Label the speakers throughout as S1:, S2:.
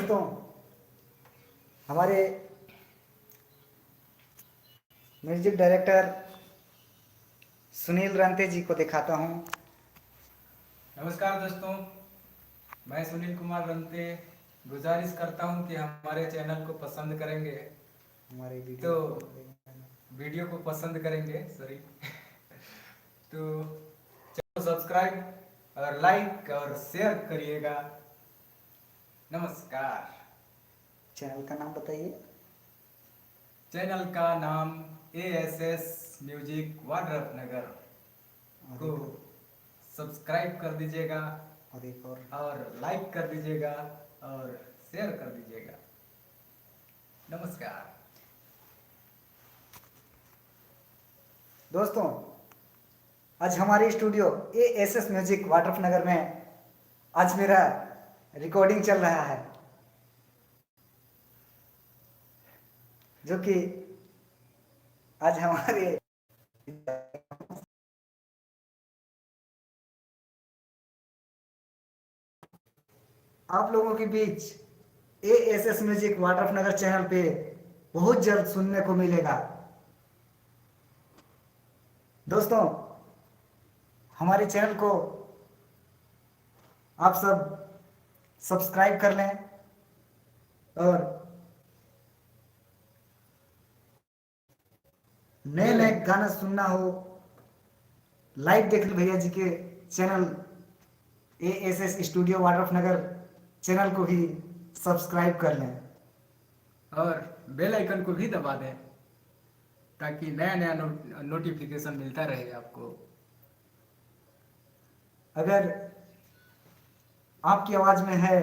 S1: दोस्तों, हमारे music director Sunil रंते जी को दिखाता हूँ।
S2: नमस्कार दोस्तों, मैं सुनील कुमार रंते गुजारिश करता हूं कि हमारे चैनल को पसंद करेंगे,
S1: हमारे
S2: तो वीडियो को पसंद करेंगे सॉरी तो चैनल को सब्सक्राइब और लाइक और शेयर करिएगा। नमस्कार।
S1: चैनल का नाम बताइए।
S2: चैनल का नाम ASS म्यूजिक वाड्रफनगर को सब्सक्राइब कर दीजिएगा
S1: और एक
S2: और लाइक कर दीजिएगा और शेयर कर दीजिएगा। नमस्कार
S1: दोस्तों, आज हमारे स्टूडियो ASS म्यूजिक वाड्रफनगर में आज मेरा रिकॉर्डिंग चल रहा है, जो कि आज हमारे आप लोगों के बीच ASS म्यूजिक वाड्रफनगर चैनल पे बहुत जल्द सुनने को मिलेगा। दोस्तों, हमारे चैनल को आप सब सब्सक्राइब कर लें और नए नए गाना सुनना हो, लाइव देख ले भैया जी के channel ASS studio Wadrafnagar channel को भी सब्सक्राइब कर लें
S2: और बेल आइकन को भी दबा दें ताकि नया नया नोटिफिकेशन मिलता रहे आपको।
S1: अगर आपकी आवाज में है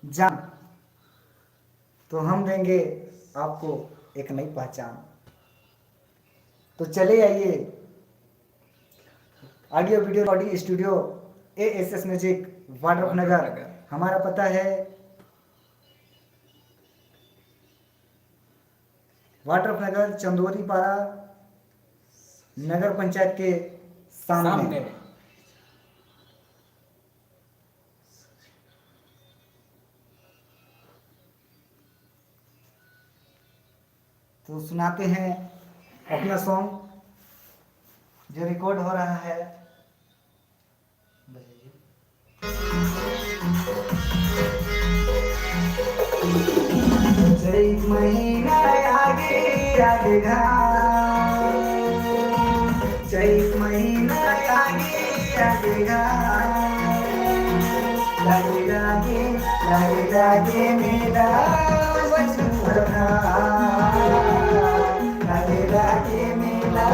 S1: जान, तो हम देंगे आपको एक नई पहचान। तो चले आइए, audio video recording studio ASS music Wadrafnagar. हमारा पता है वाड्रफनगर, चंदोरी पारा नगर पंचायत के सामने। तो सुनाते हैं अपना सॉन्ग जो रिकॉर्ड हो रहा है। चैत महीना आगे आगेगा, चैत महीना आगे आगेगा, लागे लागे लागे लागे मेरा वचन भरना, लागे लागे मेरा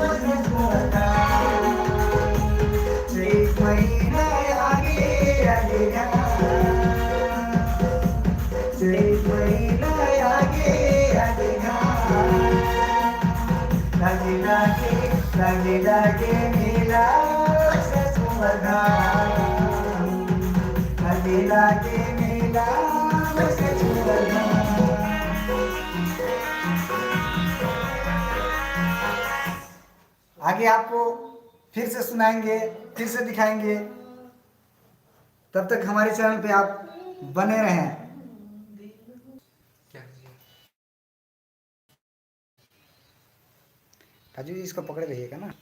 S1: वचन भरना। चैत महीना आगे आगेगा, चैत महीना आगे आगेगा, लागे लागे लागे लागे मेरा वचन भरना, लागे लागे मेरा वचन भरना। आगे आपको फिर से सुनाएंगे, फिर से दिखाएंगे। तब तक हमारे चैनल पे आप बने रहें। राजू जी, इसको पकड़े रहिएगा ना।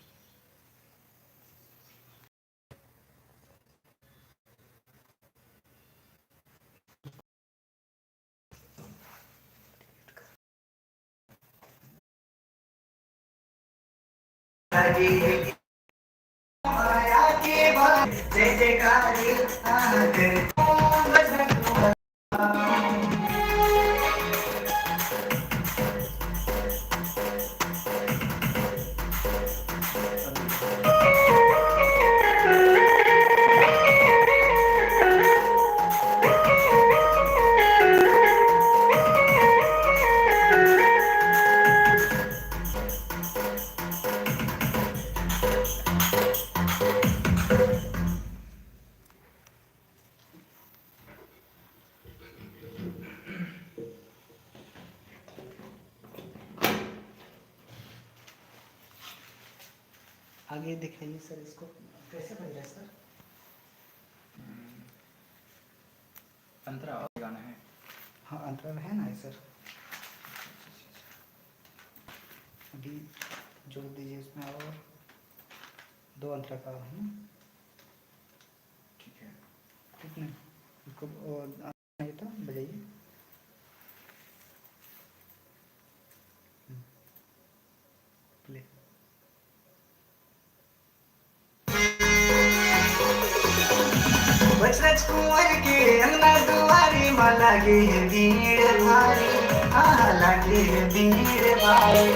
S1: जय जयकार आगे दिखाइए सर, इसको कैसे बन रहा है सर?
S2: 15 और गाना है।
S1: हाँ अंतराल है ना सर, अभी जोड़ दीजिए इसमें और 2 अंतराल का है ना,
S2: ठीक है।
S1: ठीक नहीं इसको नहीं तो बजाइए। प्ले। बचराज कुंवर के अंगना दुआरी माँ लागे है भीड़ भारी, हाँ लागे है भीड़ भारी।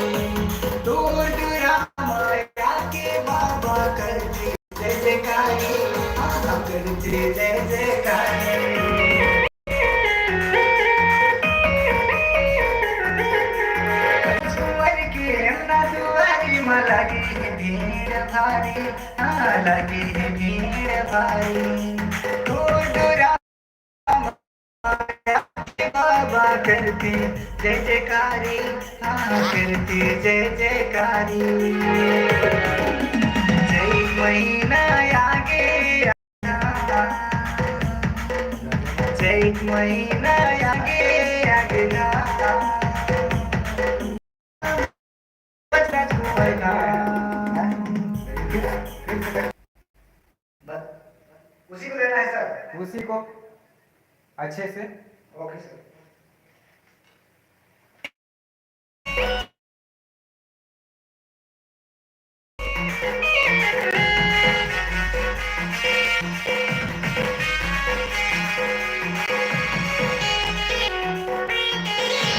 S1: दूर माया के बाबा करते जय जयकारी, हाँ करते जय जयकारी। कुंवर के अंगना दुआरी माँ लागे है भीड़ भारी, हाँ लागे है भीड़ भारी। बाबा करती जय जयकारी, हाँ करती जय जयकारी। जय महीना आगे आना, जय महीना आगे आगे ना, बचराज कुंवर का। उसी को लेना है सर,
S2: उसी को अच्छे से
S1: ओके सर।